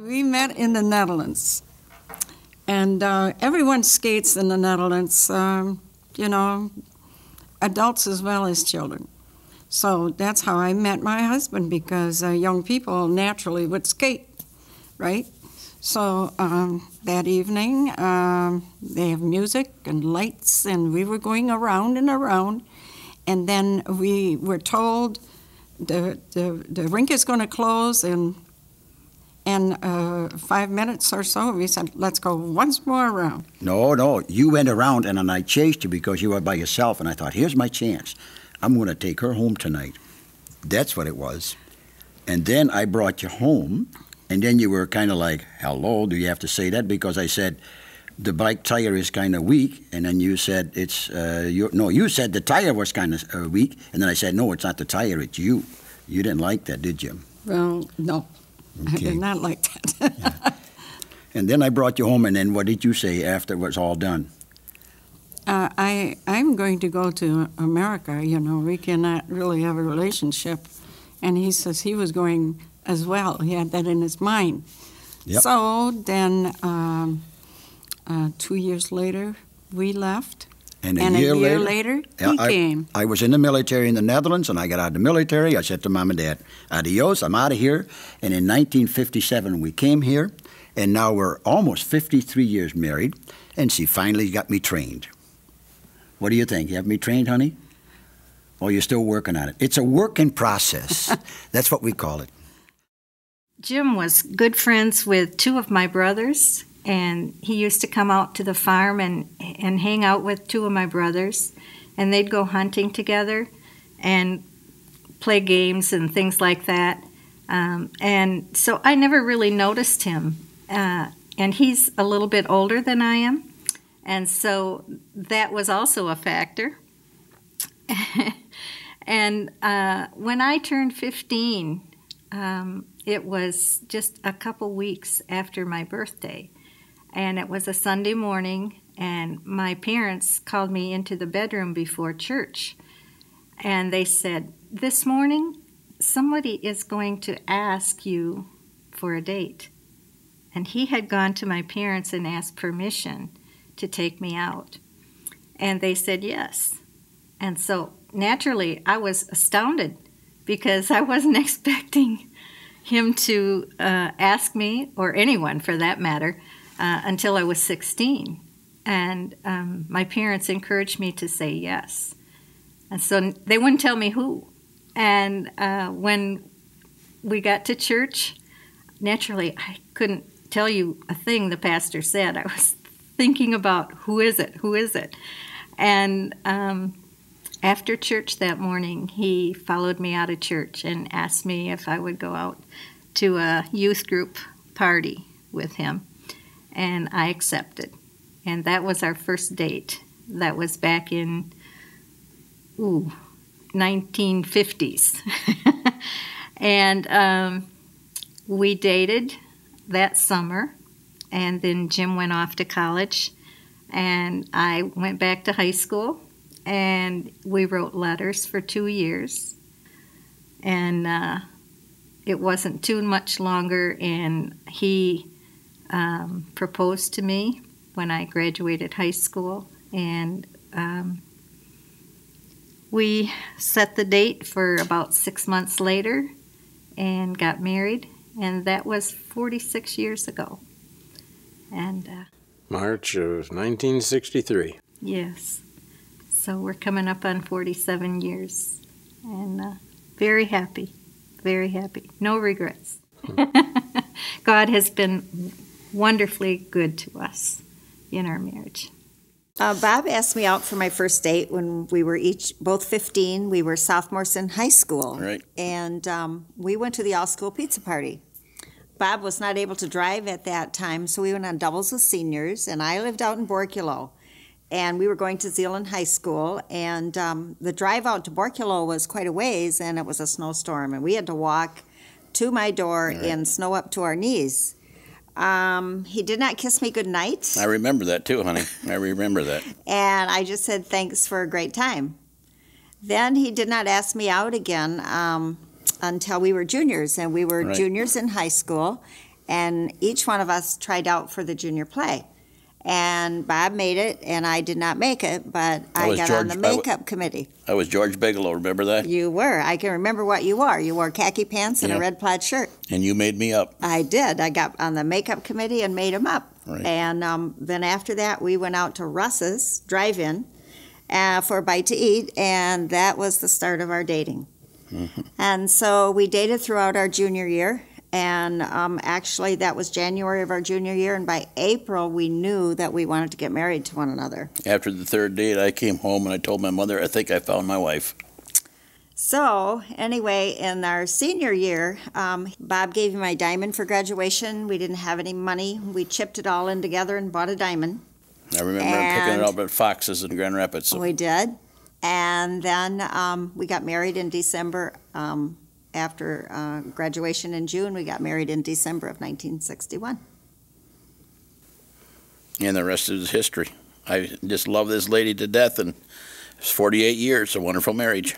We met in the Netherlands, and everyone skates in the Netherlands, you know, adults as well as children. So that's how I met my husband, because young people naturally would skate, right? So that evening, they have music and lights, and we were going around and around, and then we were told the rink is going to close in 5 minutes or so. We said, let's go once more around. No, you went around, and then I chased you because you were by yourself, and I thought, here's my chance. I'm going to take her home tonight. That's what it was. And then I brought you home, and then you were kind of like, hello, do you have to say that? Because I said, the bike tire is kind of weak, and then you said you said the tire was kind of weak, and then I said, no, it's not the tire, it's you. You didn't like that, did you? Well, no, okay. I did not like that. Yeah. And then I brought you home, and then what did you say after it was all done? I'm going to go to America, you know, we cannot really have a relationship. And he says he was going as well. He had that in his mind. Yep. So then 2 years later, we left. And a year later, he came. I was in the military in the Netherlands, and I got out of the military. I said to Mom and Dad, adios, I'm out of here. And in 1957, we came here, and now we're almost 53 years married, and she finally got me trained. What do you think? You have me trained, honey? Or you're still working on it? It's a work in process. That's what we call it. Jim was good friends with two of my brothers, and he used to come out to the farm and hang out with two of my brothers, and they'd go hunting together and play games and things like that. And so I never really noticed him. And he's a little bit older than I am, and so that was also a factor. And when I turned 15, it was just a couple weeks after my birthday, and it was a Sunday morning, and my parents called me into the bedroom before church, and they said, this morning somebody is going to ask you for a date. And he had gone to my parents and asked permission to take me out, and they said yes. And so naturally I was astounded, because I wasn't expecting him to ask me, or anyone for that matter, until I was 16. And my parents encouraged me to say yes. And so they wouldn't tell me who. And when we got to church, naturally I couldn't tell you a thing the pastor said. I was thinking about who is it? And after church that morning, he followed me out of church and asked me if I would go out to a youth group party with him, and I accepted. And that was our first date. That was back in 1950s. And we dated that summer, and then Jim went off to college, and I went back to high school, and we wrote letters for 2 years. And it wasn't too much longer, and he proposed to me when I graduated high school, and we set the date for about 6 months later and got married, and that was 46 years ago. And March of 1963. Yes. So we're coming up on 47 years, and very happy, very happy. No regrets. God has been wonderfully good to us in our marriage. Bob asked me out for my first date when we were both 15. We were sophomores in high school. Right. And we went to the all-school pizza party. Bob was not able to drive at that time, so we went on doubles with seniors, and I lived out in Borculo. And we were going to Zeeland High School, and the drive out to Borculo was quite a ways, and it was a snowstorm, and we had to walk to my door in snow up to our knees. He did not kiss me goodnight. I remember that too, honey. I remember that. And I just said, thanks for a great time. Then he did not ask me out again until we were juniors, and we were juniors in high school. and each one of us tried out for the junior play. And Bob made it, and I did not make it, but That I was got on the makeup committee. I was George Bigelow, remember that? You were. I can remember what you wore. You wore khaki pants and Yeah. a red plaid shirt. And you made me up. I did. I got on the makeup committee and made him up. Right. And then after that, we went out to Russ's Drive-In for a bite to eat, and that was the start of our dating. And so we dated throughout our junior year, and actually that was January of our junior year, and by April we knew that we wanted to get married to one another. After the third date, I came home and I told my mother, I think I found my wife. So anyway, in our senior year, Bob gave me my diamond for graduation. We didn't have any money. We chipped it all in together and bought a diamond. I remember picking it up at Fox's in Grand Rapids. We did. And then we got married in December. After graduation in June, we got married in December of 1961. And the rest is history. I just love this lady to death, and it's 48 years, a wonderful marriage.